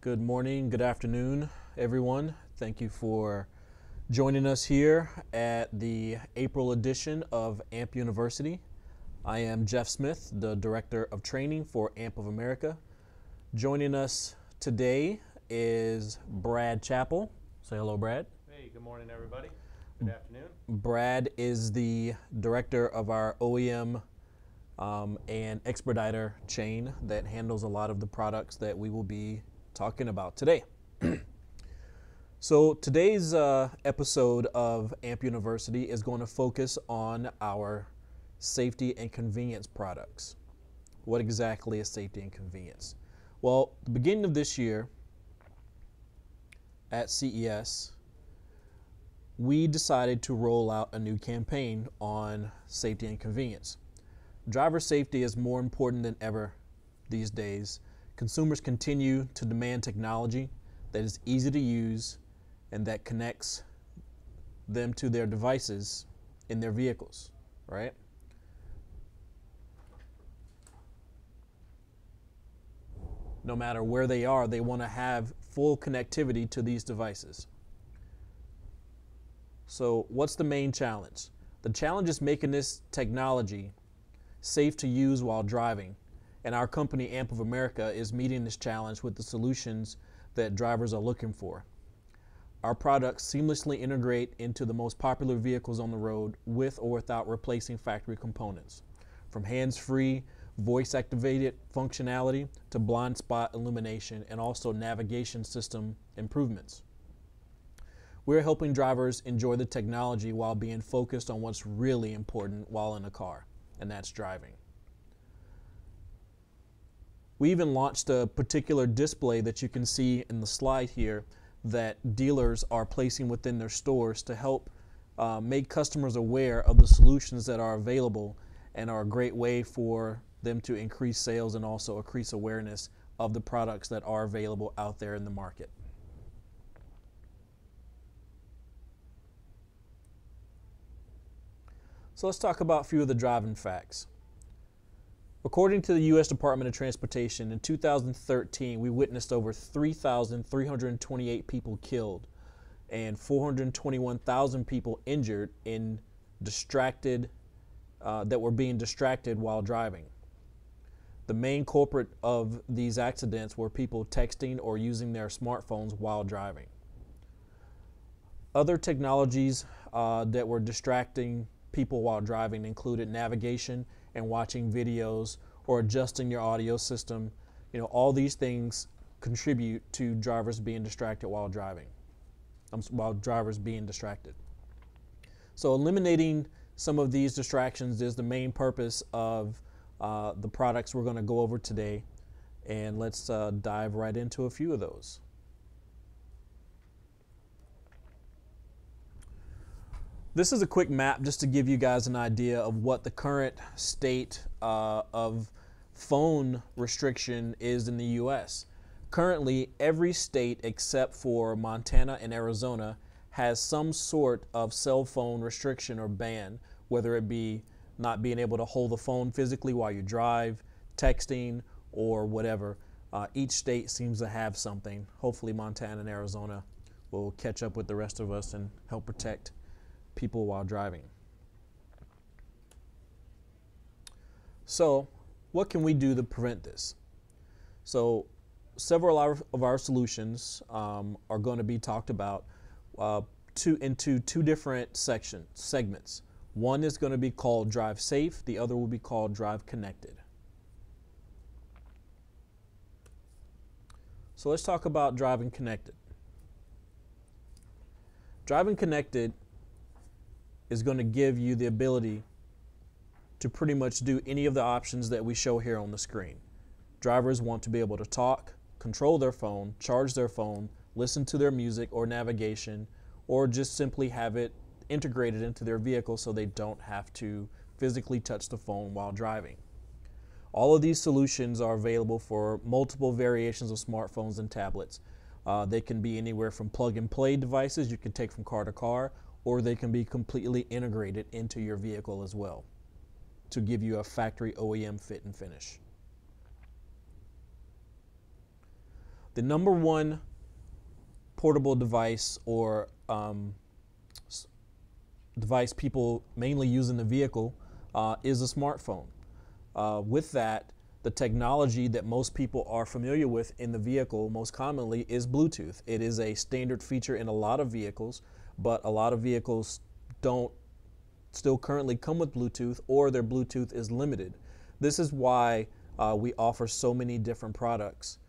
Good morning, good afternoon, everyone. Thank you for joining us here at the April edition of AMP University. I am Jeff Smith, the Director of Training for AMP of America. Joining us today is Brad Chappell. Say hello, Brad. Hey, good morning, everybody. Good afternoon. Brad is the Director of our OEM and Expediter chain that handles a lot of the products that we will be talking about today. So today's episode of AMP University is going to focus on our safety and convenience products. What exactly is safety and convenience? Well, the beginning of this year at CES, we decided to roll out a new campaign on safety and convenience. Driver safety is more important than ever these days. Consumers continue to demand technology that is easy to use and that connects them to their devices in their vehicles, right? No matter where they are, they want to have full connectivity to these devices. So what's the main challenge? The challenge is making this technology safe to use while driving, and our company AMP of America is meeting this challenge with the solutions that drivers are looking for. Our products seamlessly integrate into the most popular vehicles on the road with or without replacing factory components, from hands-free voice-activated functionality to blind spot illumination and also navigation system improvements. We're helping drivers enjoy the technology while being focused on what's really important while in a car, and that's driving. We even launched a particular display that you can see in the slide here that dealers are placing within their stores to help make customers aware of the solutions that are available and are a great way for them to increase sales and also increase awareness of the products that are available out there in the market. So let's talk about a few of the driving facts. According to the U.S. Department of Transportation, in 2013, we witnessed over 3,328 people killed and 421,000 people injured in that were being distracted while driving. The main culprit of these accidents were people texting or using their smartphones while driving. Other technologies that were distracting people while driving included navigation and watching videos or adjusting your audio system. All these things contribute to drivers being distracted while driving, while drivers being distracted. So eliminating some of these distractions is the main purpose of the products we're going to go over today, and let's dive right into a few of those. This is a quick map just to give you guys an idea of what the current state of phone restriction is in the U.S. Currently, every state except for Montana and Arizona has some sort of cell phone restriction or ban, whether it be not being able to hold the phone physically while you drive, texting, or whatever. Each state seems to have something. Hopefully Montana and Arizona will catch up with the rest of us and help protect people while driving. So what can we do to prevent this? So several of our solutions are going to be talked about into two different segments. One is going to be called Drive Safe, the other will be called Drive Connected. So let's talk about Driving Connected. Driving Connected is going to give you the ability to pretty much do any of the options that we show here on the screen. Drivers want to be able to talk, control their phone, charge their phone, listen to their music or navigation, or just simply have it integrated into their vehicle so they don't have to physically touch the phone while driving. All of these solutions are available for multiple variations of smartphones and tablets. They can be anywhere from plug-and-play devices you can take from car to car, or they can be completely integrated into your vehicle as well to give you a factory OEM fit and finish. The number one portable device or device people mainly use in the vehicle is a smartphone. With that, the technology that most people are familiar with in the vehicle most commonly is Bluetooth. It is a standard feature in a lot of vehicles, but a lot of vehicles don't still currently come with Bluetooth, or their Bluetooth is limited. This is why we offer so many different products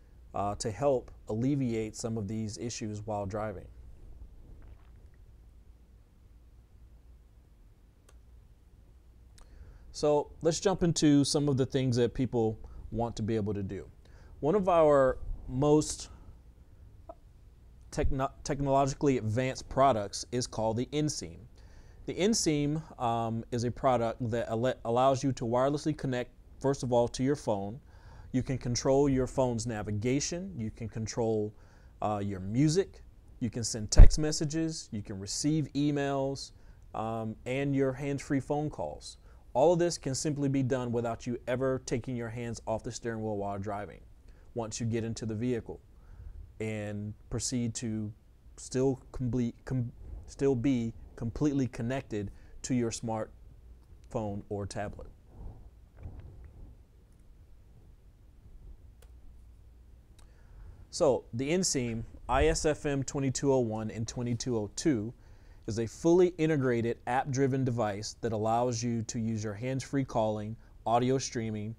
to help alleviate some of these issues while driving. So let's jump into some of the things that people want to be able to do. One of our most technologically advanced products is called the inSIM. The inSIM is a product that allows you to wirelessly connect, first of all, to your phone. You can control your phone's navigation, you can control your music, you can send text messages, you can receive emails, and your hands-free phone calls. All of this can simply be done without you ever taking your hands off the steering wheel while driving once you get into the vehicle and proceed to still be completely connected to your smartphone or tablet. So the inSIM ISFM 2201 and 2202 is a fully integrated app-driven device that allows you to use your hands-free calling, audio streaming,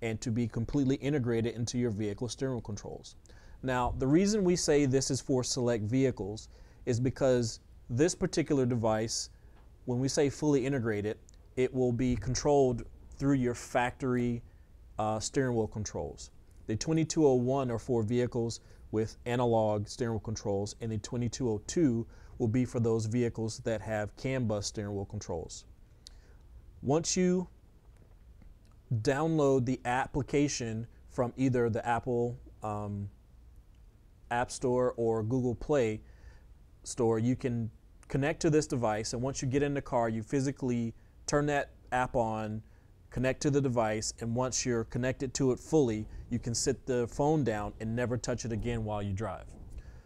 and to be completely integrated into your vehicle steering wheel controls. Now, the reason we say this is for select vehicles is because this particular device, when we say fully integrated, it will be controlled through your factory steering wheel controls. The 2201 are for vehicles with analog steering wheel controls, and the 2202 will be for those vehicles that have CAN bus steering wheel controls. Once you download the application from either the Apple App Store or Google Play Store, you can connect to this device, and once you get in the car, you physically turn that app on, connect to the device, and once you're connected to it fully, you can sit the phone down and never touch it again while you drive.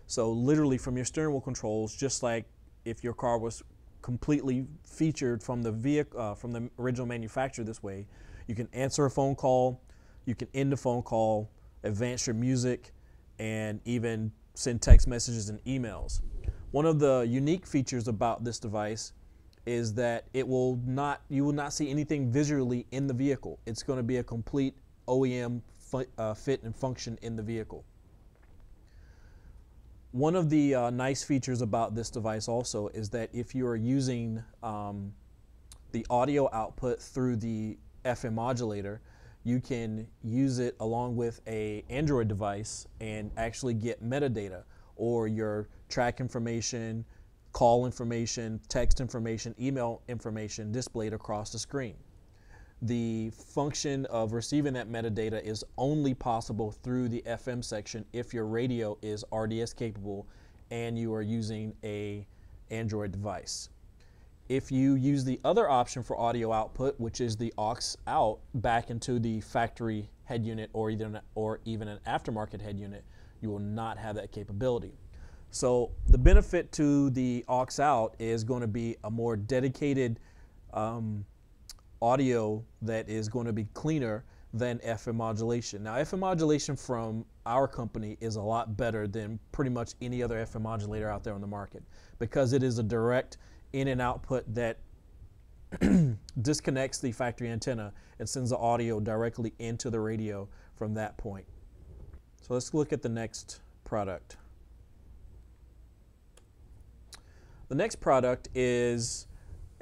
So literally from your steering wheel controls, just like if your car was completely featured from the vehicle, from the original manufacturer this way, you can answer a phone call, you can end the phone call, advance your music, and even send text messages and emails. One of the unique features about this device is that you will not see anything visually in the vehicle. It's going to be a complete OEM fit and function in the vehicle. One of the nice features about this device also is that if you are using the audio output through the FM modulator, you can use it along with an Android device and actually get metadata or your track information, call information, text information, email information displayed across the screen. The function of receiving that metadata is only possible through the FM section if your radio is RDS capable and you are using an Android device. If you use the other option for audio output, which is the aux out back into the factory head unit or even an aftermarket head unit, you will not have that capability. So the benefit to the aux out is going to be a more dedicated audio that is going to be cleaner than FM modulation. Now, FM modulation from our company is a lot better than pretty much any other FM modulator out there on the market because it is a direct in and output that disconnects the factory antenna and sends the audio directly into the radio from that point. So let's look at the next product. The next product is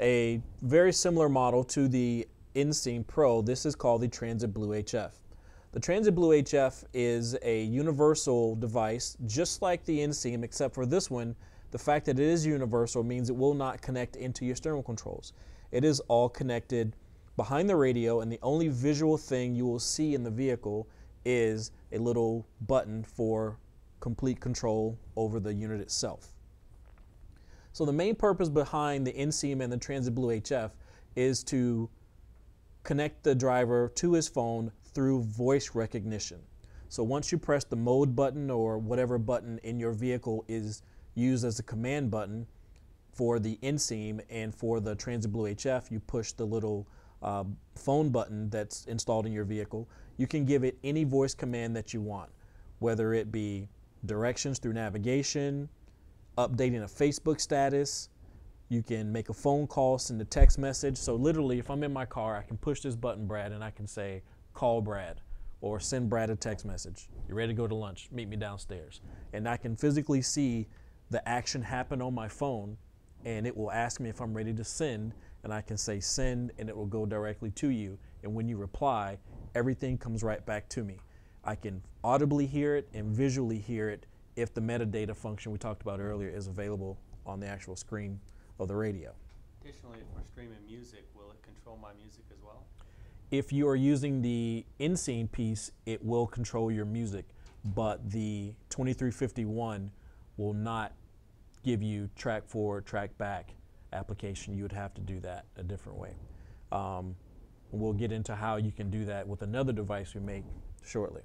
a very similar model to the inSIM Pro. This is called the Transit Blue HF. The Transit Blue HF is a universal device just like the inSIM, except for this one, the fact that it is universal means it will not connect into your steering wheel controls. It is all connected behind the radio, and the only visual thing you will see in the vehicle is a little button for complete control over the unit itself. So the main purpose behind the inSIM and the Transit Blue HF is to connect the driver to his phone through voice recognition. So once you press the mode button or whatever button in your vehicle is used as a command button for the inseam, and for the Transit Blue HF, you push the little phone button that's installed in your vehicle. You can give it any voice command that you want, whether it be directions through navigation, updating a Facebook status. You can make a phone call, send a text message. So literally, if I'm in my car, I can push this button, Brad, and I can say, call Brad, or send Brad a text message. You ready to go to lunch? Meet me downstairs. And I can physically see the action happen on my phone, and it will ask me if I'm ready to send, and I can say send, and it will go directly to you. And when you reply, everything comes right back to me. I can audibly hear it and visually hear it if the metadata function we talked about earlier is available on the actual screen of the radio. Additionally, if we're streaming music, will it control my music as well? If you are using the inseam piece, it will control your music, but the 2351 will not give you track forward, track back application. You would have to do that a different way. We'll get into how you can do that with another device we make shortly.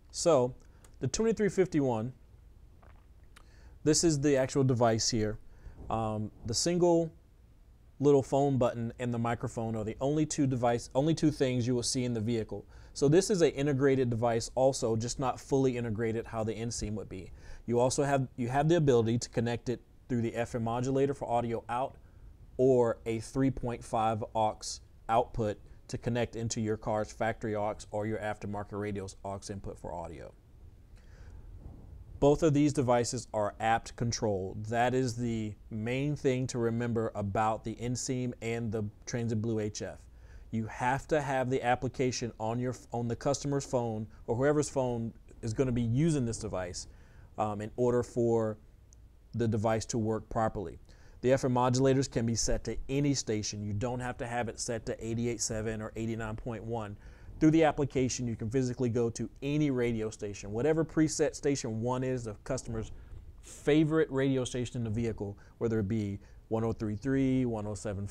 So the 2351, this is the actual device here. The single little phone button and the microphone are the only two things you will see in the vehicle. So this is an integrated device also, just not fully integrated how the inseam would be. You also have the ability to connect it through the FM modulator for audio out, or a 3.5 aux output to connect into your car's factory aux or your aftermarket radio's aux input for audio. Both of these devices are AAMP controlled. That is the main thing to remember about the inseam and the Transit Blue HF. You have to have the application on the customer's phone or whoever's phone is going to be using this device in order for the device to work properly. The FM modulators can be set to any station. You don't have to have it set to 88.7 or 89.1. Through the application, you can physically go to any radio station. Whatever preset station one is, the customer's favorite radio station in the vehicle, whether it be 103.3, 107.5,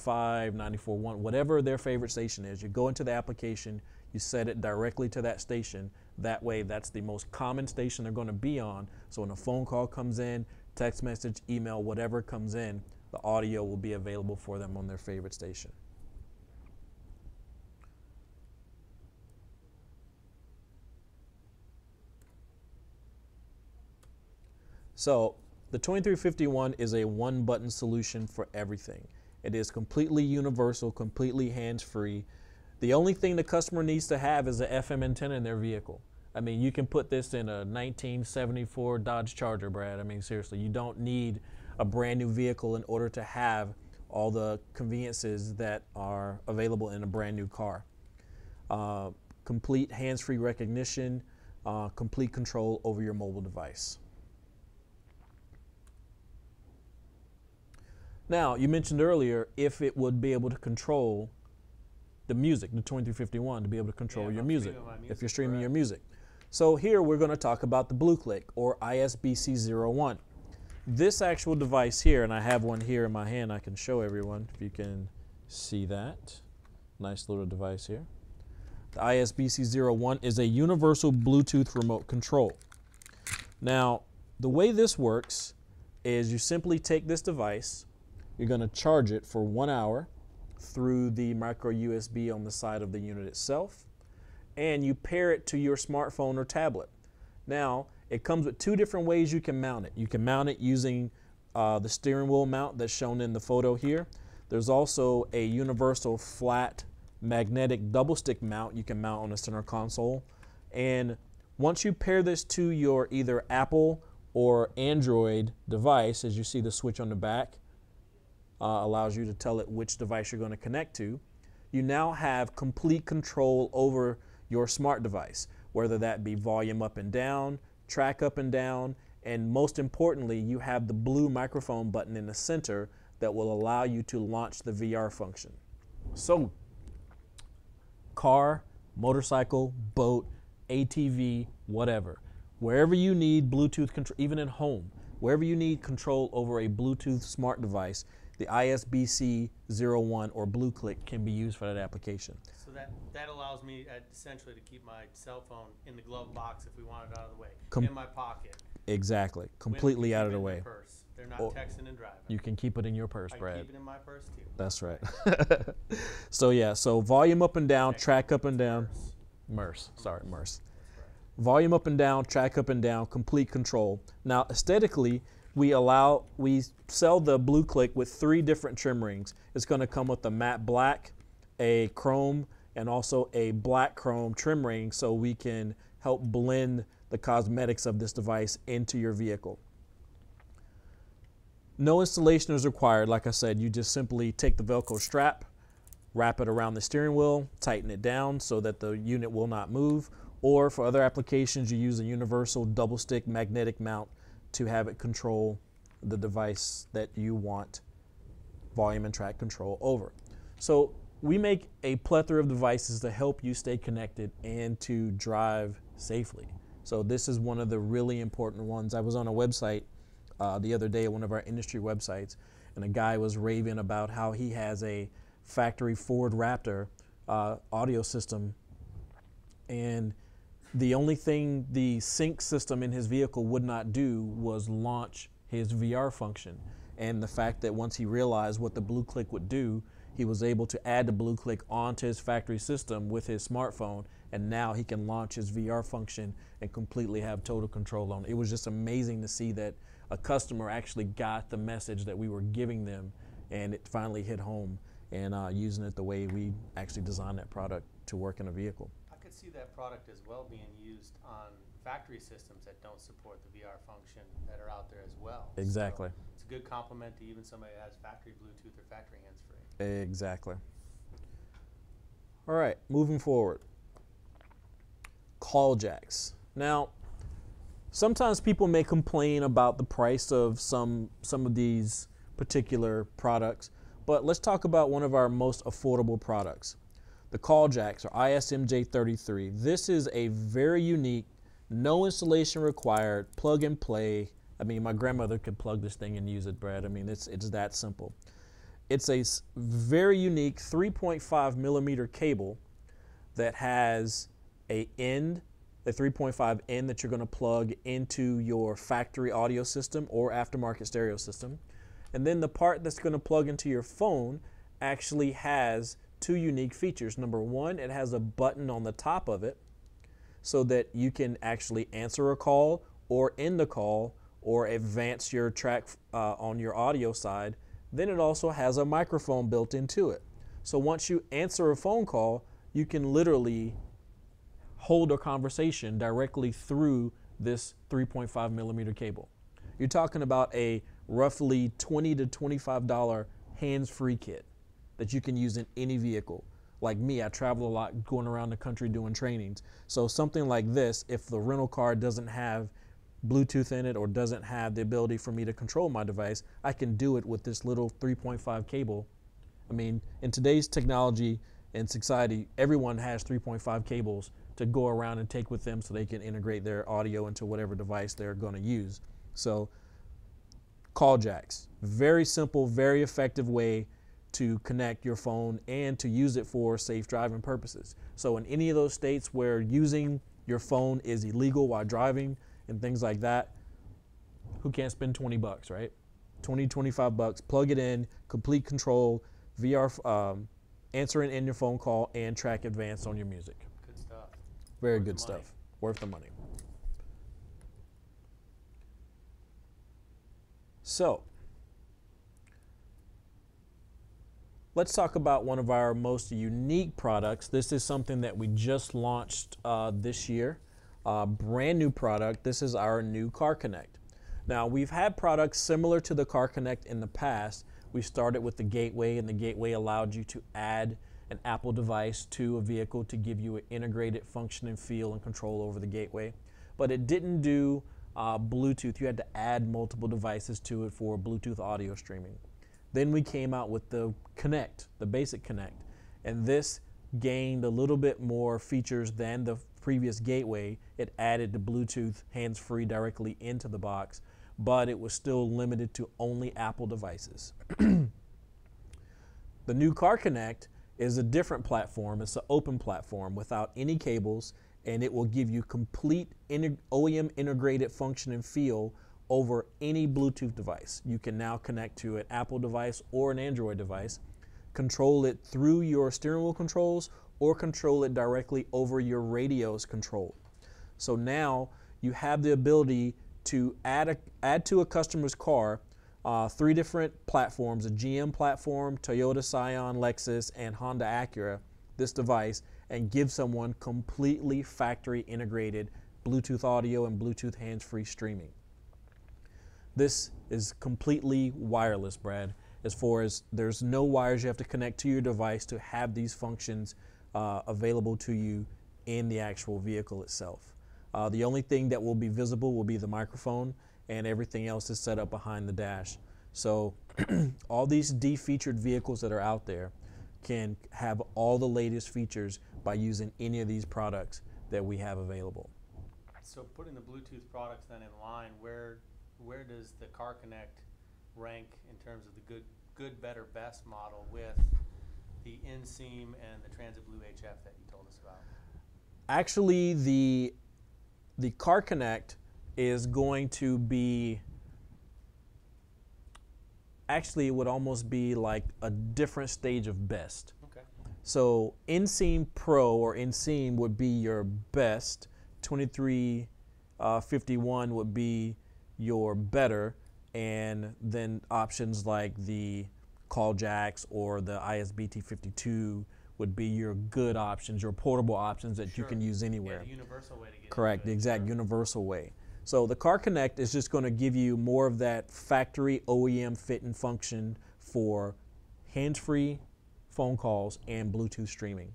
94.1, whatever their favorite station is, you go into the application, you set it directly to that station. That way, that's the most common station they're going to be on. So when a phone call comes in, text message, email, whatever comes in, the audio will be available for them on their favorite station. So the 2351 is a one-button solution for everything. It is completely universal, completely hands-free. The only thing the customer needs to have is an FM antenna in their vehicle. I mean, you can put this in a 1974 Dodge Charger, Brad. I mean, seriously, you don't need a brand new vehicle in order to have all the conveniences that are available in a brand new car. Complete hands-free recognition, complete control over your mobile device. Now, you mentioned earlier if it would be able to control the music, the 2351, to be able to control your music, if you're streaming your music. So here we're going to talk about the Blue Click, or ISBC01. This actual device here, and I have one here in my hand I can show everyone if you can see that. Nice little device here. The ISBC01 is a universal Bluetooth remote control. Now, the way this works is you simply take this device, you're going to charge it for 1 hour through the micro USB on the side of the unit itself, and you pair it to your smartphone or tablet. Now, it comes with two different ways you can mount it. You can mount it using the steering wheel mount that's shown in the photo here. There's also a universal flat magnetic double stick mount you can mount on the center console. And once you pair this to your either Apple or Android device, as you see the switch on the back, allows you to tell it which device you're going to connect to, you now have complete control over your smart device, whether that be volume up and down, track up and down, and most importantly, you have the blue microphone button in the center that will allow you to launch the VR function. So, car, motorcycle, boat, ATV, whatever. Wherever you need Bluetooth control, even at home, wherever you need control over a Bluetooth smart device, the ISBC01 or Blue Click can be used for that application. So that allows me essentially to keep my cell phone in the glove box if we want it out of the way, in my pocket. Exactly, completely out of the way. Purse. They're not texting and driving. You can keep it in your purse, Brad. I can keep it in my purse too. That's right. So yeah, so volume up and down, track up and down. MERS. Volume up and down, track up and down, complete control. Now aesthetically, we sell the Blue Click with 3 different trim rings. It's going to come with a matte black, a chrome, and also a black chrome trim ring, so we can help blend the cosmetics of this device into your vehicle. No installation is required. Like I said, you just simply take the Velcro strap, wrap it around the steering wheel, tighten it down so that the unit will not move, or for other applications you use a universal double stick magnetic mount to have it control the device that you want volume and track control over. So we make a plethora of devices to help you stay connected and to drive safely. So this is one of the really important ones. I was on a website the other day, one of our industry websites, and a guy was raving about how he has a factory Ford Raptor audio system, and the only thing the sync system in his vehicle would not do was launch his VR function. And the fact that once he realized what the Blue Click would do, he was able to add the Blue Click onto his factory system with his smartphone, and now he can launch his VR function and completely have total control on it. It was just amazing to see that a customer actually got the message that we were giving them, and it finally hit home, and using it the way we actually designed that product to work in a vehicle. I could see that product as well being used on factory systems that don't support the VR function that are out there as well. Exactly. So it's a good complement to even somebody that has factory Bluetooth or factory hands-free. Exactly. All right, moving forward. Call jacks. Now, sometimes people may complain about the price of some of these particular products, but let's talk about one of our most affordable products. The call jacks, or ISMJ33. This is a very unique, no installation required, plug and play. I mean, my grandmother could plug this thing and use it, Brad. I mean, it's that simple. It's a very unique 3.5 millimeter cable that has a 3.5 end that you're going to plug into your factory audio system or aftermarket stereo system. And then the part that's going to plug into your phone actually has 2 unique features. Number one, it has a button on the top of it so that you can actually answer a call or end a call or advance your track on your audio side. Then it also has a microphone built into it. So once you answer a phone call, you can literally hold a conversation directly through this 3.5 millimeter cable. You're talking about a roughly $20 to $25 hands-free kit that you can use in any vehicle. Like me, I travel a lot going around the country doing trainings. So something like this, if the rental car doesn't have Bluetooth in it or doesn't have the ability for me to control my device, I can do it with this little 3.5 cable. I mean, in today's technology and society, everyone has 3.5 cables to go around and take with them so they can integrate their audio into whatever device they're going to use. So call jacks, very simple, very effective way to connect your phone and to use it for safe driving purposes. So in any of those states where using your phone is illegal while driving and things like that, who can't spend 20 bucks, right? 20, 25 bucks, plug it in, complete control, VR, answering in your phone call, and track advance on your music. Good stuff. Very good stuff. Worth the money. So, let's talk about one of our most unique products. This is something that we just launched this year. Brand new product. This is our new Car Connect. Now, we've had products similar to the Car Connect in the past. We started with the Gateway, and the Gateway allowed you to add an Apple device to a vehicle to give you an integrated function and feel and control over the Gateway. But it didn't do Bluetooth. You had to add multiple devices to it for Bluetooth audio streaming. Then we came out with the Connect, the basic Connect, and this gained a little bit more features than the previous Gateway. It added the Bluetooth hands-free directly into the box, but it was still limited to only Apple devices. The new Car Connect is a different platform. It's an open platform without any cables, and it will give you complete OEM integrated function and feel over any Bluetooth device. You can now connect to an Apple device or an Android device, control it through your steering wheel controls, or control it directly over your radio's control. So now you have the ability to add to a customer's car 3 different platforms: a GM platform, Toyota Scion, Lexus, and Honda Acura, this device, and give someone completely factory integrated Bluetooth audio and Bluetooth hands-free streaming. This is completely wireless, Brad, as far as there's no wires you have to connect to your device to have these functions available to you in the actual vehicle itself. The only thing that will be visible will be the microphone, and everything else is set up behind the dash. So all these de-featured vehicles that are out there can have all the latest features by using any of these products that we have available. So putting the Bluetooth products then in line, where does the Car Connect rank in terms of the good, better, best model with the inseam and the Transit Blue HF that you told us about? Actually, the Car Connect is going to be, actually it would almost be like a different stage of best. Okay. So Inseam Pro or Inseam would be your best, 2351 would be your better, and then options like the Call Jacks or the ISBT52 would be your good options, your portable options that you can use anywhere. Yeah, the universal way to get Correct, into the it. exact universal way. So the Car Connect is just going to give you more of that factory OEM fit and function for hands-free phone calls and Bluetooth streaming.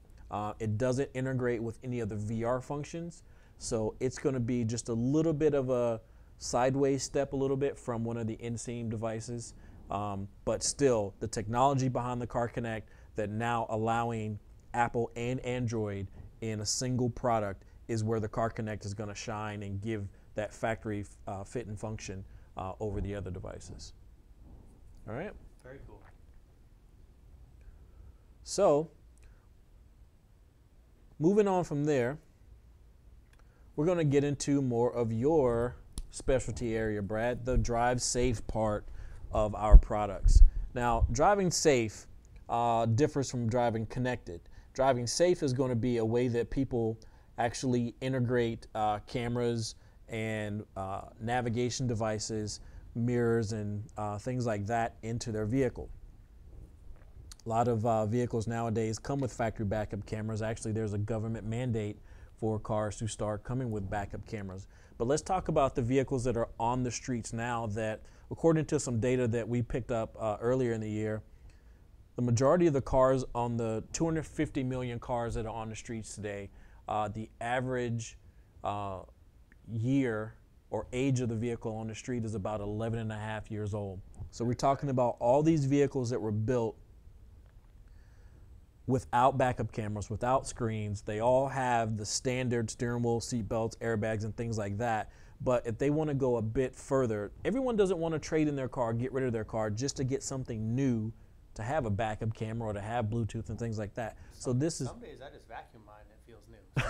It doesn't integrate with any of the VR functions, so it's going to be just a little bit of a sideways step a little bit from one of the Inseam devices, but still the technology behind the Car Connect that now allowing Apple and Android in a single product is where the Car Connect is going to shine and give that factory fit and function over the other devices. All right? Very cool. So, moving on from there, we're going to get into more of your specialty area, Brad, the drive safe part of our products. Now, driving safe differs from driving connected. Driving safe is going to be a way that people actually integrate cameras and navigation devices, mirrors, and things like that into their vehicle. A lot of vehicles nowadays come with factory backup cameras. Actually, there's a government mandate for cars to start coming with backup cameras. But let's talk about the vehicles that are on the streets now that, according to some data that we picked up earlier in the year, the majority of the cars on the 250 million cars that are on the streets today, the average year or age of the vehicle on the street is about 11 and a half years old. So we're talking about all these vehicles that were built without backup cameras, without screens. They all have the standard steering wheel, seat belts, airbags, and things like that. But if they want to go a bit further, everyone doesn't want to trade in their car, get rid of their car just to get something new, to have a backup camera or to have Bluetooth and things like that. So this is... Some days I just vacuum mine and it feels new. So,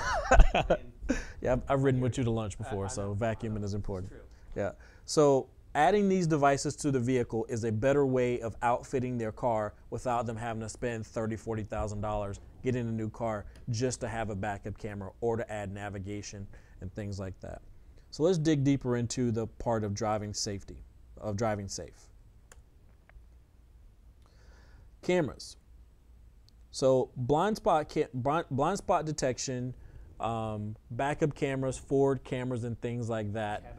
I mean, yeah, I've ridden with you to lunch before, so vacuuming is It's important. true. Yeah. So adding these devices to the vehicle is a better way of outfitting their car without them having to spend $30,000, $40,000 getting a new car just to have a backup camera or to add navigation and things like that. So let's dig deeper into the part of driving safety, of driving safe. Cameras. So blind spot detection, backup cameras, forward cameras, and things like that.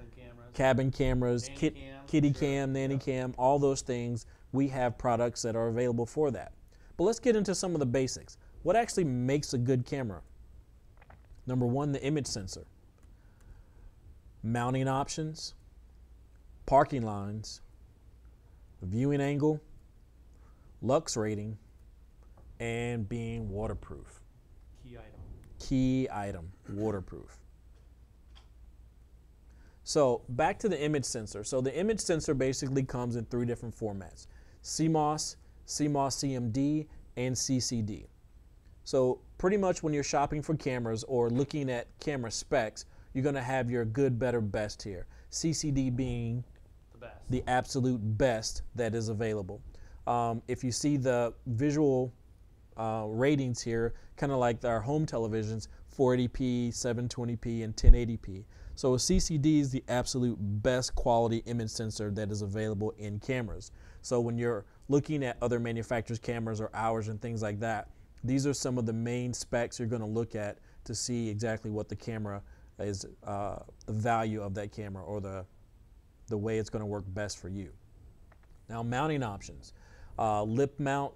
Cabin cameras, kitty cam, nanny cam, all those things. We have products that are available for that. But let's get into some of the basics. What actually makes a good camera? Number one, the image sensor. Mounting options, parking lines, viewing angle, lux rating, and being waterproof. Key item. Key item, waterproof. So back to the image sensor. So the image sensor basically comes in 3 different formats: CMOS, CMOS CMD, and CCD. So pretty much when you're shopping for cameras or looking at camera specs, you're going to have your good, better, best here. CCD being the absolute best that is available. If you see the visual ratings here, kind of like our home televisions, 480p, 720p, and 1080p. So CCD is the absolute best quality image sensor that is available in cameras. So when you're looking at other manufacturers' cameras or ours and things like that, these are some of the main specs you're going to look at to see exactly what the camera is, the value of that camera, or the way it's going to work best for you. Now, mounting options. Lip mount,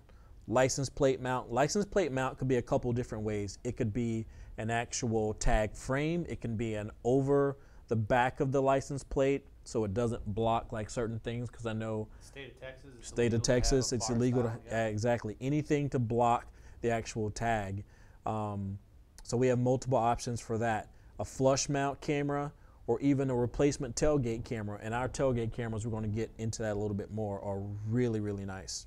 license plate mount. License plate mount could be a couple different ways. It could be an actual tag frame. It can be an over the back of the license plate so it doesn't block like certain things, because I know state of Texas it's illegal to exactly anything to block the actual tag. So we have multiple options for that. A flush mount camera, or even a replacement tailgate camera. And our tailgate cameras, we're going to get into that a little bit more, are really, really nice.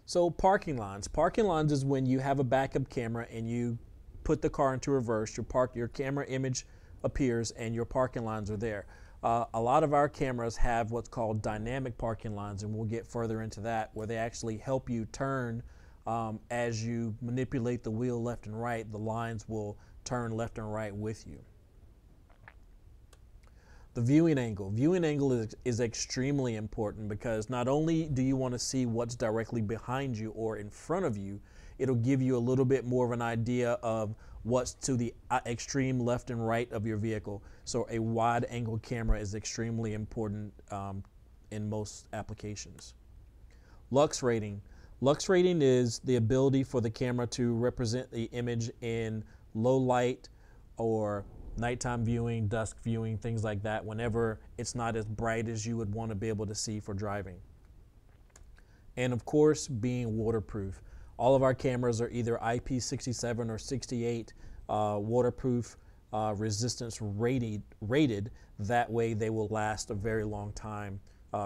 So parking lines. Parking lines is when you have a backup camera and you put the car into reverse, your camera image appears and your parking lines are there. A lot of our cameras have what's called dynamic parking lines, and we'll get further into that, where they actually help you turn as you manipulate the wheel left and right. The lines will turn left and right with you. The viewing angle. Viewing angle is extremely important, because not only do you want to see what's directly behind you or in front of you, it'll give you a little bit more of an idea of what's to the extreme left and right of your vehicle. So a wide angle camera is extremely important in most applications. Lux rating. Lux rating is the ability for the camera to represent the image in low light or nighttime viewing, dusk viewing, things like that, whenever it's not as bright as you would want to be able to see for driving. And of course, being waterproof. All of our cameras are either IP67 or 68 waterproof, resistance rated. That way they will last a very long time.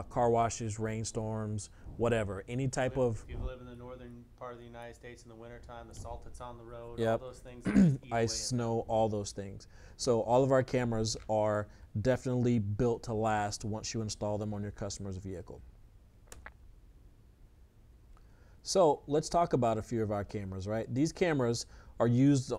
Car washes, rainstorms, whatever, any type of... If you live in the northern part of the United States in the wintertime, the salt that's on the road, Yep. all those things. Ice, snow, all those things. So all of our cameras are definitely built to last once you install them on your customer's vehicle. So let's talk about a few of our cameras, right? These cameras these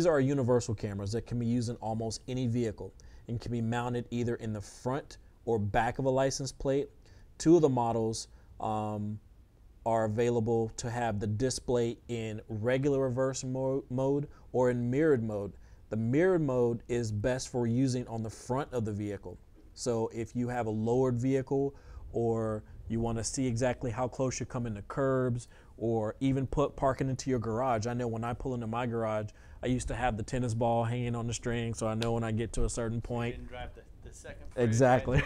are our universal cameras that can be used in almost any vehicle and can be mounted either in the front or back of a license plate. Two of the models are available to have the display in regular reverse mode or in mirrored mode. The mirrored mode is best for using on the front of the vehicle. So if you have a lowered vehicle, or you want to see exactly how close you're coming to curbs, or even parking into your garage. I know when I pull into my garage, I used to have the tennis ball hanging on the string, so I know when I get to a certain point. You didn't drive the second frame, Exactly.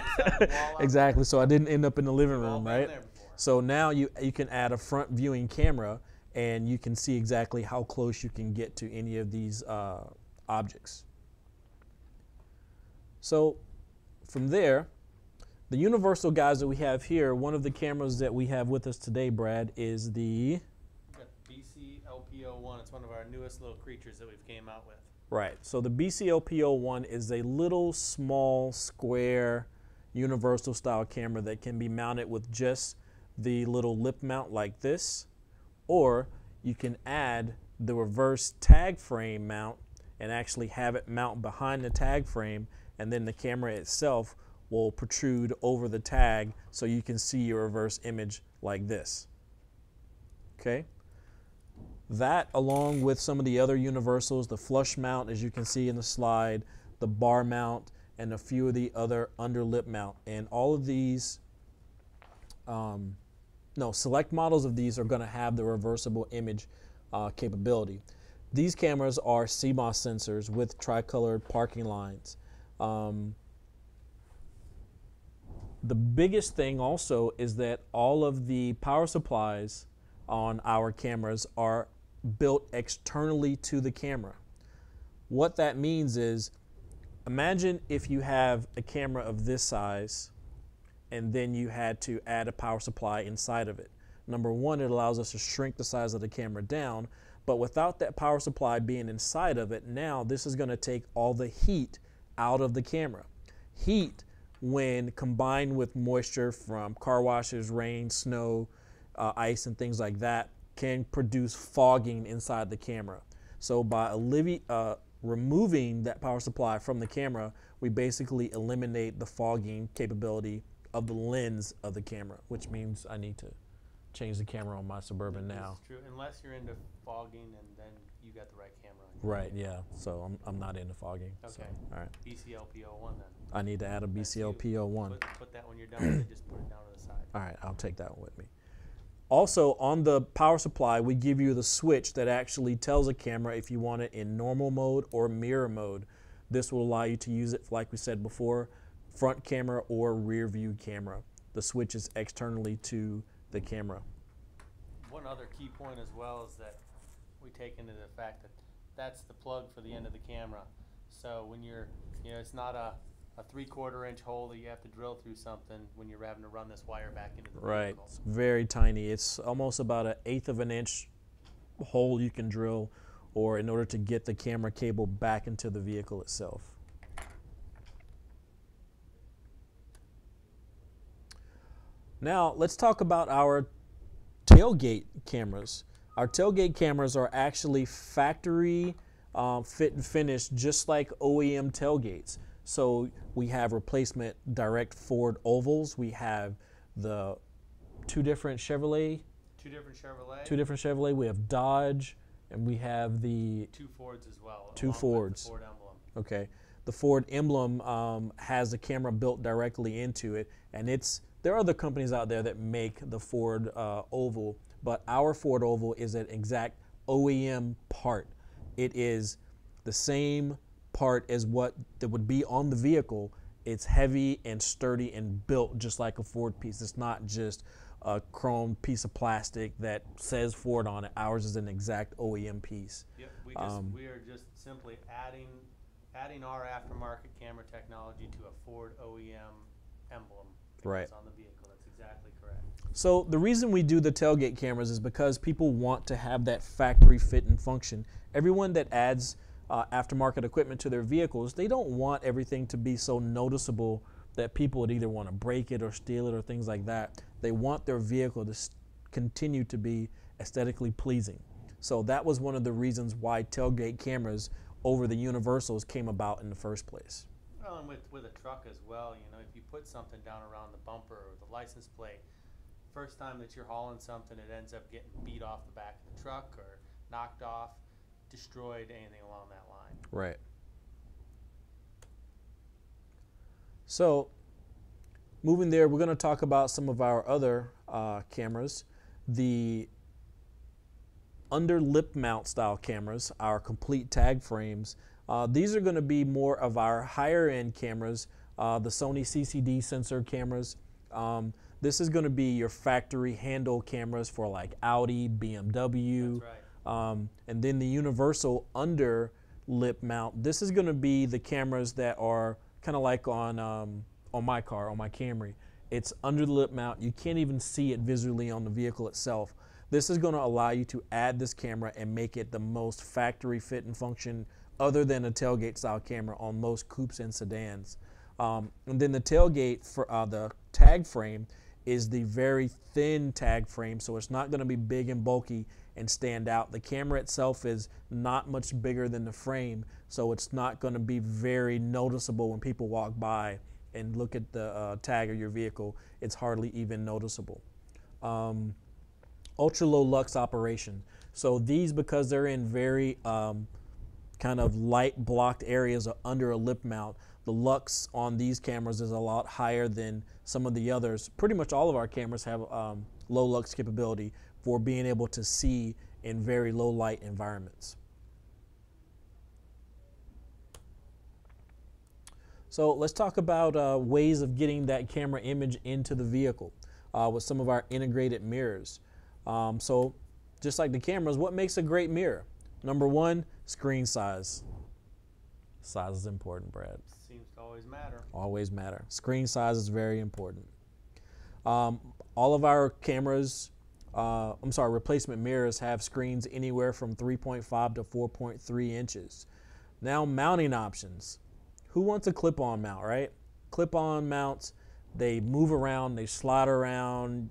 Exactly. So I didn't end up in the living room, right? So now you can add a front viewing camera, and you can see exactly how close you can get to any of these objects. So from there, the universal guys that we have here, one of the cameras that we have with us today, Brad, is the BCLP01. It's one of our newest little creatures that we've came out with. Right. So the BCLP01 is a little small square universal style camera that can be mounted with just the little lip mount like this, or you can add the reverse tag frame mount and actually have it mount behind the tag frame, and then the camera itself will protrude over the tag so you can see your reverse image like this. Okay? That, along with some of the other universals, the flush mount, as you can see in the slide, the bar mount, and a few of the other under lip mount. And all of these, select models of these are going to have the reversible image capability. These cameras are CMOS sensors with tricolored parking lines. The biggest thing also is that all of the power supplies on our cameras are built externally to the camera. What that means is, imagine if you have a camera of this size and then you had to add a power supply inside of it. Number one, it allows us to shrink the size of the camera down, but without that power supply being inside of it, now this is going to take all the heat out of the camera. Heat, when combined with moisture from car washes, rain, snow, ice, and things like that, can produce fogging inside the camera. So by removing that power supply from the camera, we basically eliminate the fogging capability of the lens of the camera, which means I need to change the camera on my Suburban now. That's true, unless you're into fogging, and then you got the right camera on you. Right, yeah, so I'm not into fogging. Okay, so, all right. BCLP01 then. I need to add a BCLP01. Put that when you're done with it, just put it down to the side. All right, I'll take that one with me. Also, on the power supply, we give you the switch that actually tells a camera if you want it in normal mode or mirror mode. This will allow you to use it, like we said before, front camera or rear view camera. The switch is externally to the camera. One other key point as well is that we take into the fact that that's the plug for the end of the camera. So when you're, it's not a 3/4 inch hole that you have to drill through something when you're having to run this wire back into the right vehicle. It's very tiny. It's almost about 1/8 of an inch hole you can drill, or in order to get the camera cable back into the vehicle itself. Now let's talk about our tailgate cameras. Our tailgate cameras are actually factory fit and finished, just like OEM tailgates. So we have replacement direct Ford ovals. We have the two different Chevrolet. We have Dodge, and we have the two Fords as well. Two Fords. The Ford emblem. Okay, the Ford emblem has a camera built directly into it, and there are other companies out there that make the Ford oval, but our Ford oval is an exact OEM part. It is the same part as what that would be on the vehicle. It's heavy and sturdy and built just like a Ford piece. It's not just a chrome piece of plastic that says Ford on it. Ours is an exact OEM piece. Yep, we are just simply adding our aftermarket camera technology to a Ford OEM emblem. Right. On the vehicle. That's exactly correct. So the reason we do the tailgate cameras is because people want to have that factory fit and function. Everyone that adds aftermarket equipment to their vehicles, they don't want everything to be so noticeable that people would either want to break it or steal it or things like that. They want their vehicle to continue to be aesthetically pleasing. So that was one of the reasons why tailgate cameras over the universals came about in the first place. Well, and with a truck as well, if you put something down around the bumper or the license plate, first time that you're hauling something, it ends up getting beat off the back of the truck or knocked off, destroyed, anything along that line. Right. So, moving there, we're going to talk about some of our other cameras. The under lip mount style cameras, our complete tag frames. These are going to be more of our higher end cameras, the Sony CCD sensor cameras. This is going to be your factory handle cameras for like Audi, BMW. That's right. And then the universal under lip mount. This is going to be the cameras that are kind of like on my car, on my Camry. It's under the lip mount. You can't even see it visually on the vehicle itself. This is going to allow you to add this camera and make it the most factory fit and function other than a tailgate style camera on most coupes and sedans. And then the tailgate for the tag frame is the very thin tag frame, so it's not going to be big and bulky and stand out. The camera itself is not much bigger than the frame, so it's not going to be very noticeable when people walk by and look at the tag of your vehicle. It's hardly even noticeable. Ultra low lux operation. So these, because they're in very kind of light blocked areas under a lip mount, the lux on these cameras is a lot higher than some of the others. Pretty much all of our cameras have low lux capability for being able to see in very low light environments. So let's talk about ways of getting that camera image into the vehicle with some of our integrated mirrors. So just like the cameras, what makes a great mirror? Number one, screen size. Size is important, Brad. Seems to always matter. Always matter. Screen size is very important. All of our cameras replacement mirrors have screens anywhere from 3.5 to 4.3 inches. Now, mounting options. Who wants a clip-on mount, right? Clip-on mounts, they move around, they slide around,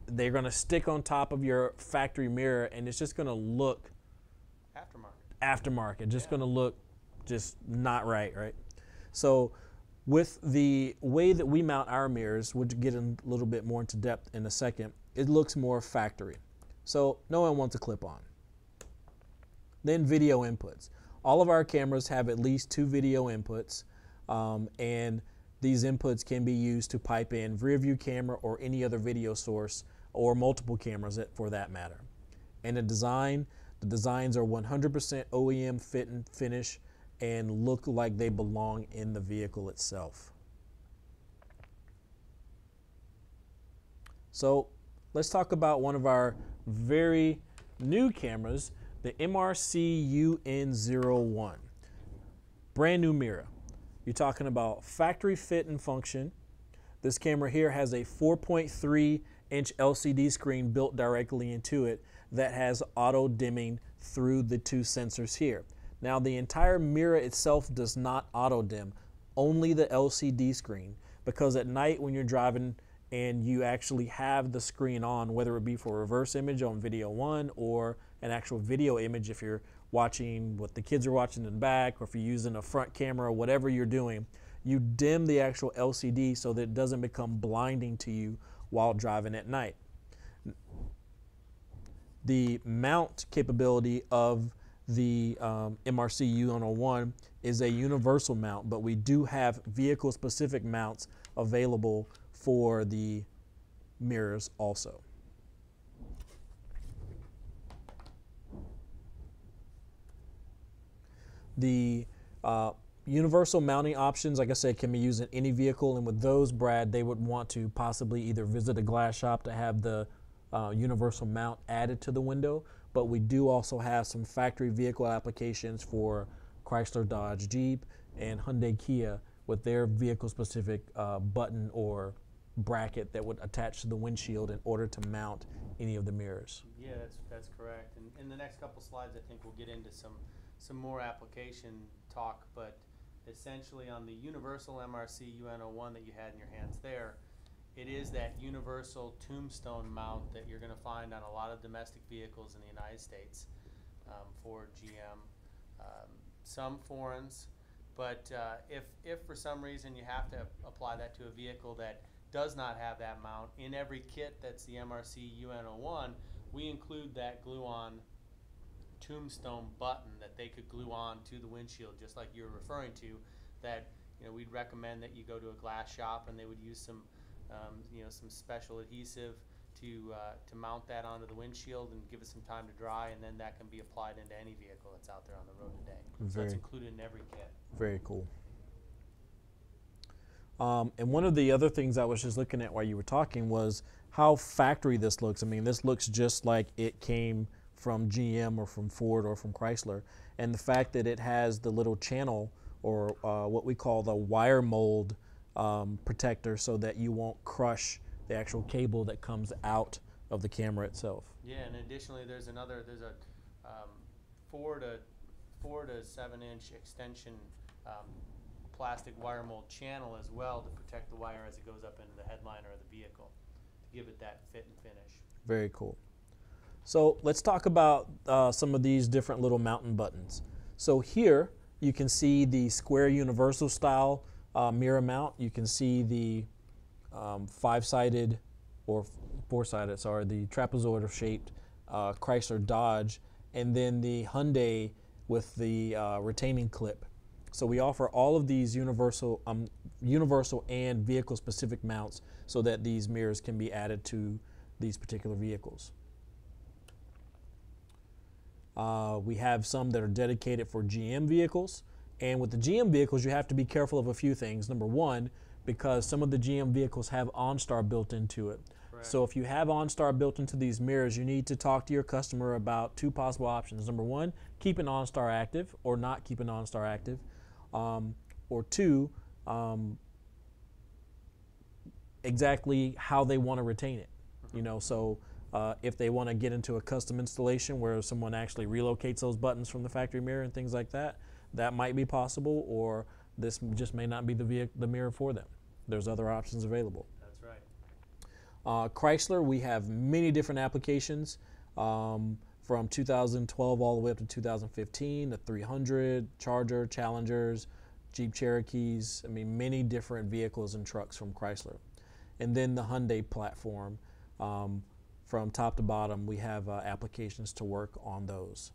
they're gonna stick on top of your factory mirror, and it's just gonna look aftermarket, just gonna look just not right? So with the way that we mount our mirrors, we'll get a little bit more into depth in a second, it looks more factory. So no one wants a clip-on. Then video inputs. All of our cameras have at least 2 video inputs, and these inputs can be used to pipe in rear view camera or any other video source, or multiple cameras for that matter. And the designs are 100% OEM fit and finish and look like they belong in the vehicle itself. So let's talk about one of our very new cameras, the MRC-UN01. Brand new mirror. You're talking about factory fit and function. This camera here has a 4.3-inch LCD screen built directly into it that has auto dimming through the 2 sensors here. Now, the entire mirror itself does not auto dim, only the LCD screen, because at night when you're driving and you actually have the screen on, whether it be for reverse image on video 1 or an actual video image if you're watching what the kids are watching in the back, or if you're using a front camera or whatever you're doing, you dim the actual LCD so that it doesn't become blinding to you while driving at night. The mount capability of the MRC-UN01 is a universal mount, but we do have vehicle-specific mounts available for the mirrors also. The universal mounting options, like I said, can be used in any vehicle, and with those, Brad, they would want to possibly either visit a glass shop to have the universal mount added to the window, but we do also have some factory vehicle applications for Chrysler, Dodge, Jeep, and Hyundai, Kia with their vehicle-specific button or bracket that would attach to the windshield in order to mount any of the mirrors. Yeah, that's correct. And in the next couple slides, I think we'll get into some more application talk, but essentially on the universal MRC-UN01 that you had in your hands there, it is that universal tombstone mount that you're going to find on a lot of domestic vehicles in the United States, Ford, GM, some foreigns. But if for some reason you have to apply that to a vehicle that does not have that mount, in every kit that's the MRC-UN01, we include that glue-on tombstone button that they could glue on to the windshield, just like you're referring to. That we'd recommend that you go to a glass shop and they would use some some special adhesive to mount that onto the windshield and give it some time to dry, and then that can be applied into any vehicle that's out there on the road today. So that's included in every kit. Very cool. And one of the other things I was just looking at while you were talking was how factory this looks. I mean, this looks just like it came from GM or from Ford or from Chrysler. And the fact that it has the little channel, or what we call the wire mold protector, so that you won't crush the actual cable that comes out of the camera itself. Yeah, and additionally there's a 4 to 7-inch extension plastic wire mold channel as well to protect the wire as it goes up into the headliner of the vehicle to give it that fit and finish. Very cool. So let's talk about some of these different little mountain buttons. So here you can see the square universal style mirror mount. You can see the 5-sided or 4-sided, the trapezoidal shaped Chrysler Dodge, and then the Hyundai with the retaining clip. So we offer all of these universal and vehicle specific mounts so that these mirrors can be added to these particular vehicles. We have some that are dedicated for GM vehicles, and with the GM vehicles you have to be careful of a few things. Number one, because some of the GM vehicles have OnStar built into it. Correct. So if you have OnStar built into these mirrors, you need to talk to your customer about 2 possible options. Number one, keep an OnStar active or not keep an OnStar active. Or 2, exactly how they want to retain it. So If they want to get into a custom installation where someone actually relocates those buttons from the factory mirror and things like that, that might be possible, or this just may not be the mirror for them. There's other options available. That's right. Chrysler, we have many different applications from 2012 all the way up to 2015, the 300, Charger, Challengers, Jeep Cherokees, I mean many different vehicles and trucks from Chrysler. And then the Hyundai platform, from top to bottom, we have applications to work on those.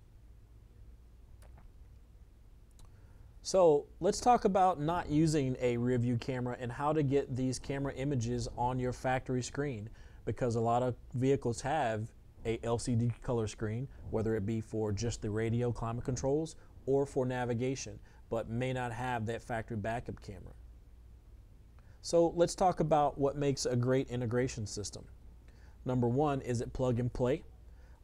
So let's talk about not using a rear view camera and how to get these camera images on your factory screen, because a lot of vehicles have a LCD color screen, whether it be for just the radio climate controls or for navigation, but may not have that factory backup camera. So let's talk about what makes a great integration system. Number one, is it plug and play?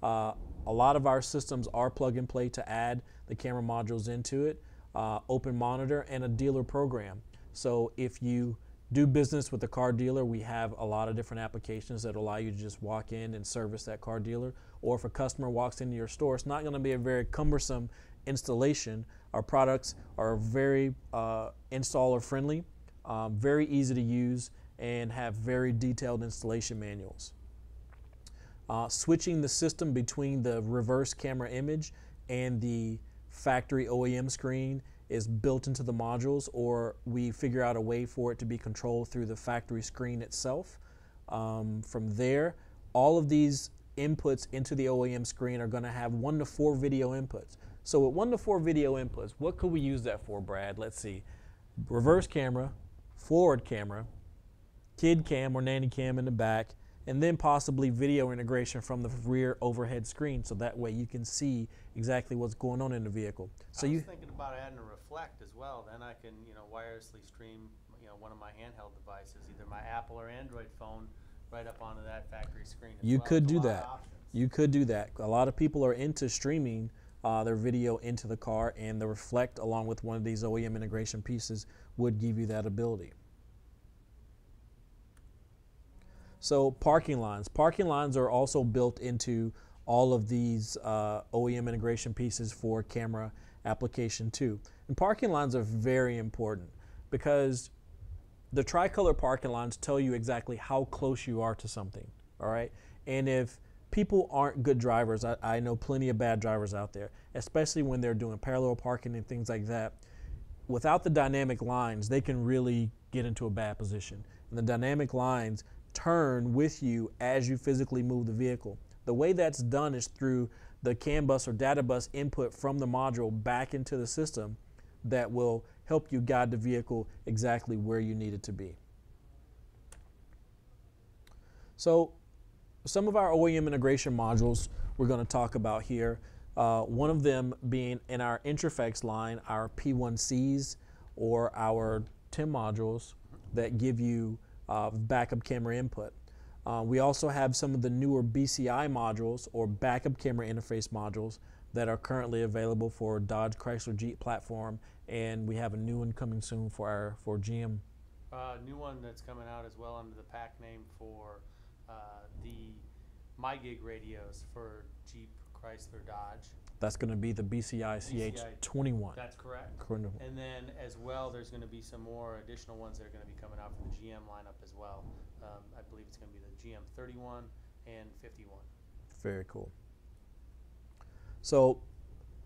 A lot of our systems are plug and play to add the camera modules into it. Open monitor and a dealer program. So if you do business with a car dealer, we have a lot of different applications that allow you to just walk in and service that car dealer. Or if a customer walks into your store, it's not going to be a very cumbersome installation. Our products are very installer friendly, very easy to use, and have very detailed installation manuals. Switching the system between the reverse camera image and the factory OEM screen is built into the modules, or we figure out a way for it to be controlled through the factory screen itself. From there, all of these inputs into the OEM screen are going to have 1 to 4 video inputs. So with 1 to 4 video inputs, what could we use that for, Brad? Let's see. Reverse camera, forward camera, kid cam or nanny cam in the back, and then possibly video integration from the rear overhead screen, so that way you can see exactly what's going on in the vehicle. So I was thinking about adding a reflect as well. Then I can, wirelessly stream, one of my handheld devices, either my Apple or Android phone, right up onto that factory screen. You could do that. You could do that. A lot of people are into streaming their video into the car, and the reflect, along with one of these OEM integration pieces, would give you that ability. So parking lines. Parking lines are also built into all of these OEM integration pieces for camera application too. And parking lines are very important because the tricolor parking lines tell you exactly how close you are to something, all right? And if people aren't good drivers, I know plenty of bad drivers out there, especially when they're doing parallel parking and things like that. Without the dynamic lines, they can really get into a bad position. And the dynamic lines turn with you as you physically move the vehicle. The way that's done is through the CAN bus or data bus input from the module back into the system that will help you guide the vehicle exactly where you need it to be. So some of our OEM integration modules we're going to talk about here. One of them being in our Intraflex line, our P1Cs or our TIM modules that give you backup camera input. We also have some of the newer BCI modules or backup camera interface modules that are currently available for Dodge, Chrysler, Jeep platform, and we have a new one coming soon for GM. New one that's coming out as well under the pack name for the MyGig radios for Jeep, Chrysler, Dodge. That's going to be the BCI CH21. That's correct. And then as well, there's going to be some more additional ones that are going to be coming out from the GM lineup as well. I believe it's going to be the GM 31 and 51. Very cool. So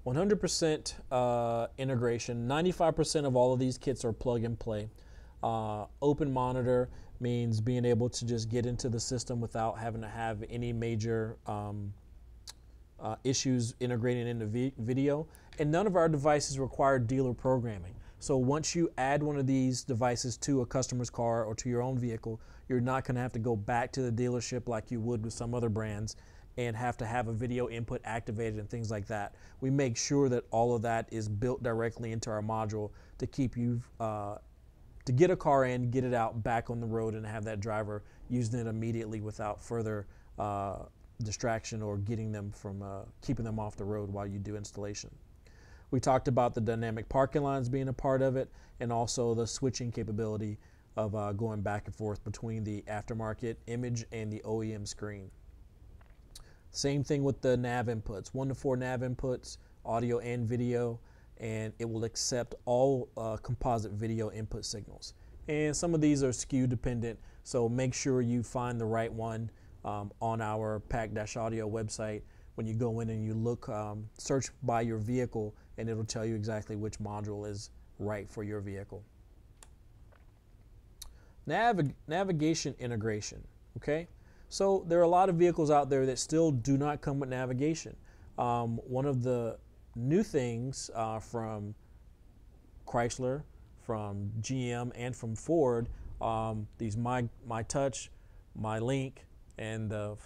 100% integration. 95% of all of these kits are plug and play. Open monitor means being able to just get into the system without having to have any major issues integrating into video, and none of our devices require dealer programming. So once you add one of these devices to a customer's car or to your own vehicle, you're not going to have to go back to the dealership like you would with some other brands and have to have a video input activated and things like that. We make sure that all of that is built directly into our module to keep you to get a car in, get it out, back on the road, and have that driver using it immediately without further distraction or getting them from keeping them off the road while you do installation. We talked about the dynamic parking lines being a part of it, and also the switching capability of going back and forth between the aftermarket image and the OEM screen. Same thing with the nav inputs, 1 to 4 nav inputs, audio and video, and it will accept all composite video input signals. And some of these are SKU dependent, so make sure you find the right one on our Pack-Audio website. When you go in and you look, search by your vehicle, and it'll tell you exactly which module is right for your vehicle. Navigation integration, okay? So there are a lot of vehicles out there that still do not come with navigation. One of the new things from Chrysler, from GM, and from Ford, these My Touch, My Link, and the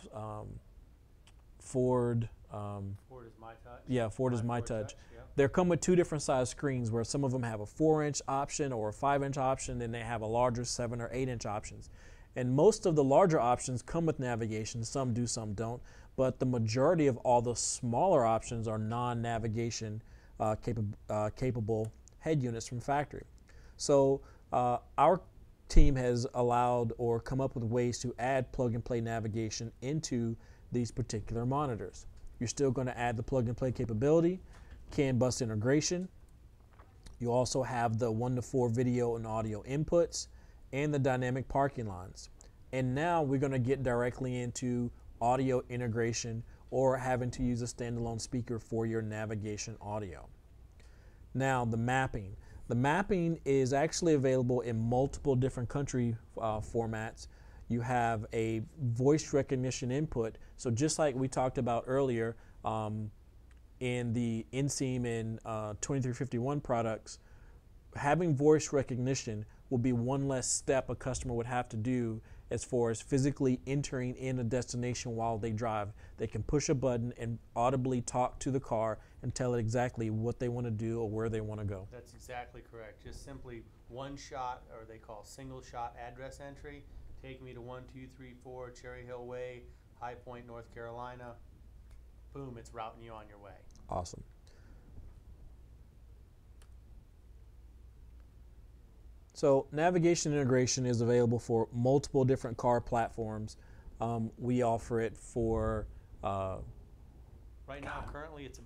Ford. Ford is My Touch. Yeah, Ford is My Touch. Yeah. They come with 2 different size screens, where some of them have a 4-inch option or a 5-inch option, and they have a larger 7 or 8-inch options. And most of the larger options come with navigation. Some do, some don't. But the majority of all the smaller options are non-navigation capable head units from factory. So our team has allowed or come up with ways to add plug-and-play navigation into these particular monitors. You're still going to add the plug-and-play capability, CAN bus integration. You also have the 1 to 4 video and audio inputs, and the dynamic parking lines. And now we're going to get directly into audio integration, or having to use a standalone speaker for your navigation audio. Now, the mapping. The mapping is actually available in multiple different country formats. You have a voice recognition input. So just like we talked about earlier in the inseam and 2351 products, having voice recognition will be one less step a customer would have to do as far as physically entering in a destination while they drive. They can push a button and audibly talk to the car and tell it exactly what they want to do or where they want to go. That's exactly correct. Just simply one shot, or they call single shot address entry. Take me to 1234 Cherry Hill Way, High Point, North Carolina. Boom, it's routing you on your way. Awesome. So navigation integration is available for multiple different car platforms. We offer it for right now, currently it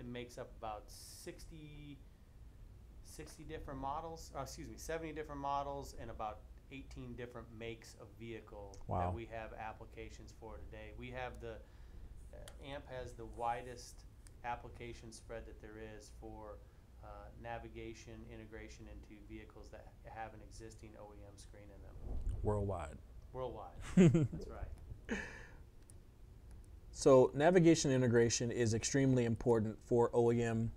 makes up about 60 different models, 70 different models, and about 18 different makes of vehicle that we have applications for today. We have AMP has the widest application spread that there is for navigation integration into vehicles that have an existing OEM screen in them. Worldwide. That's right. So navigation integration is extremely important for OEM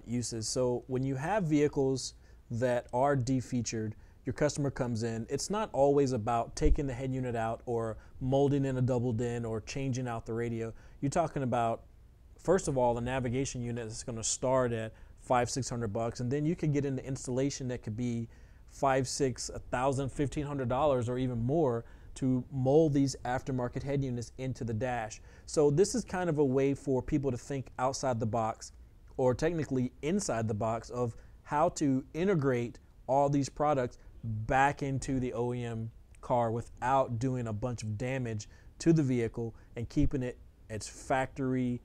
uses. So when you have vehicles that are defeatured, your customer comes in, it's not always about taking the head unit out or molding in a double din or changing out the radio. You're talking about, first of all, the navigation unit is going to start at $500-600, and then you could get into installation that could be $500, $600, $1,000, $1,500 or even more to mold these aftermarket head units into the dash. So this is kind of a way for people to think outside the box, or technically inside the box, of how to integrate all these products back into the OEM car without doing a bunch of damage to the vehicle and keeping it as factory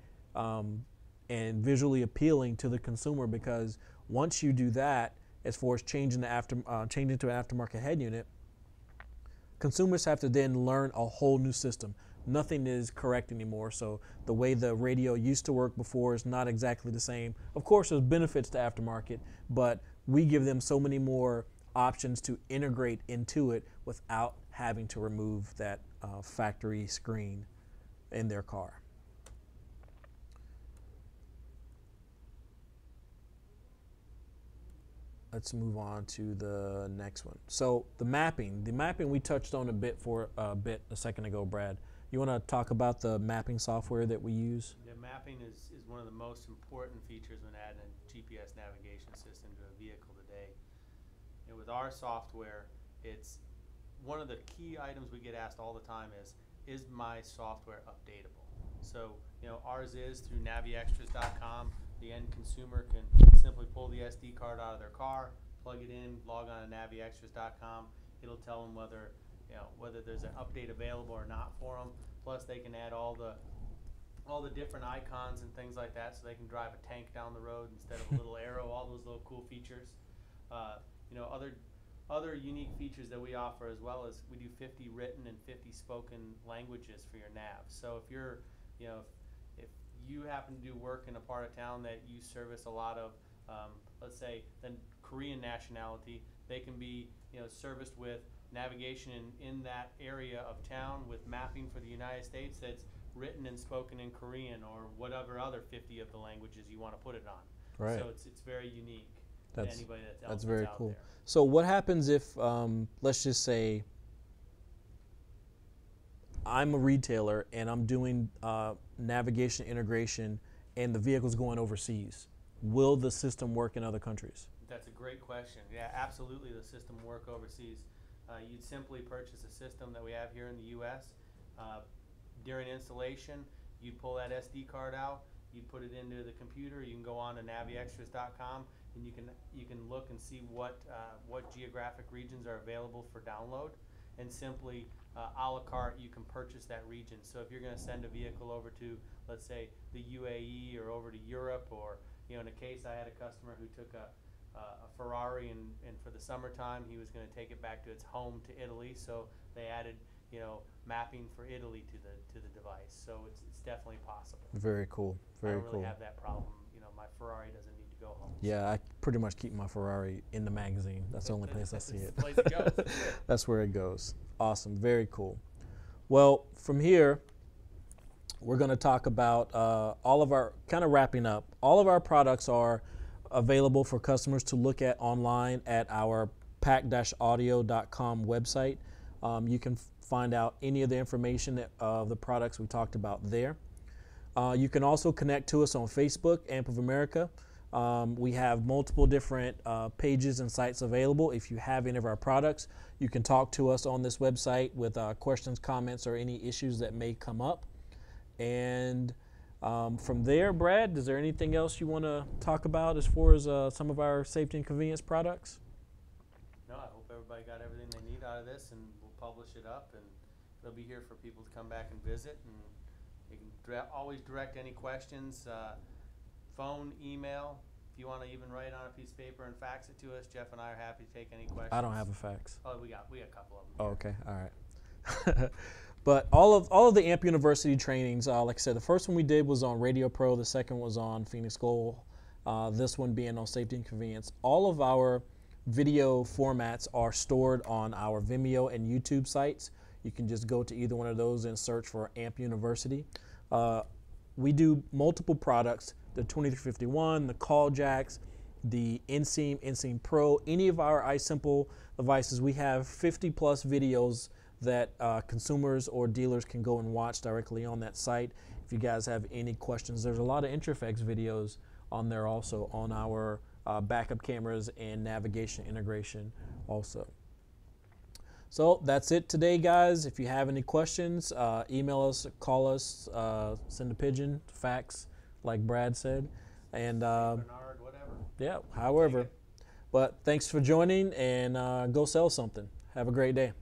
and visually appealing to the consumer. Because once you do that, as far as changing to an aftermarket head unit, consumers have to then learn a whole new system. Nothing is correct anymore. So the way the radio used to work before is not exactly the same. Of course, there's benefits to aftermarket, but we give them so many more options to integrate into it without having to remove that factory screen in their car. Let's move on to the next one. So the mapping we touched on a bit a second ago, Brad. You want to talk about the mapping software that we use? The mapping is one of the most important features when adding a GPS navigation system to a vehicle today. And with our software, it's one of the key items we get asked all the time is my software updatable? So, ours is through naviextras.com. The end consumer can simply pull the SD card out of their car, plug it in, log on to naviextras.com. It'll tell them whether there's an update available or not for them. Plus, they can add all the all the different icons and things like that, so they can drive a tank down the road instead of a little arrow. All those little cool features. You know, other unique features that we offer, as well as we do 50 written and 50 spoken languages for your nav. So if you're, you know, if you happen to do work in a part of town that you service a lot of, let's say, the Korean nationality, they can be, you know, serviced with navigation in that area of town with mapping for the United States that's written and spoken in Korean or whatever other 50 of the languages you want to put it on. Right. So it's very unique to anybody that's very out cool. there. So what happens if, let's just say, I'm a retailer and I'm doing navigation integration and the vehicle's going overseas? Will the system work in other countries? That's a great question. Yeah, absolutely, the system will work overseas. You'd simply purchase a system that we have here in the U.S. During installation, you'd pull that SD card out, you'd put it into the computer. You can go on to naviextras.com and you can look and see what geographic regions are available for download, and simply a la carte you can purchase that region. So if you're going to send a vehicle over to, let's say, the UAE or over to Europe, or, you know, in a case I had a customer who took a Ferrari and for the summertime he was going to take it back to its home to Italy, so they added, you know, mapping for Italy to the device. So it's definitely possible. Very cool. Very cool. I don't really have that problem. You know, my Ferrari doesn't need to go home. Yeah, I pretty much keep my Ferrari in the magazine. That's the only place I see it. That's the place it goes. That's where it goes. Awesome. Very cool. Well, from here, we're going to talk about all of our, kind of wrapping up, all of our products are available for customers to look at online at our pack-audio.com website. You can find out any of the information of the products we talked about there. You can also connect to us on Facebook, AAMP of America. We have multiple different pages and sites available. If you have any of our products, you can talk to us on this website with questions, comments, or any issues that may come up. And from there, Brad, is there anything else you want to talk about as far as some of our safety and convenience products? No, I hope everybody got everything they need out of this, and we'll publish it up, and it'll be here for people to come back and visit, and you can always direct any questions, phone, email. If you want to even write on a piece of paper and fax it to us, Jeff and I are happy to take any questions. I don't have a fax. Oh, we got a couple of them. Oh, okay, all right. But all of the AMP University trainings, like I said, the first one we did was on Radio Pro, the second was on Phoenix Gold, this one being on safety and convenience. All of our video formats are stored on our Vimeo and YouTube sites. You can just go to either one of those and search for AMP University. We do multiple products, the 2351, the call jacks, the Inseam Pro, any of our iSimple devices. We have 50 plus videos that consumers or dealers can go and watch directly on that site. If you guys have any questions, there's a lot of Interflex videos on there also, on our backup cameras and navigation integration also. So that's it today, guys. If you have any questions, email us, call us, send a pigeon, fax, like Brad said, and Bernard, whatever. Yeah, however. But thanks for joining, and go sell something. Have a great day.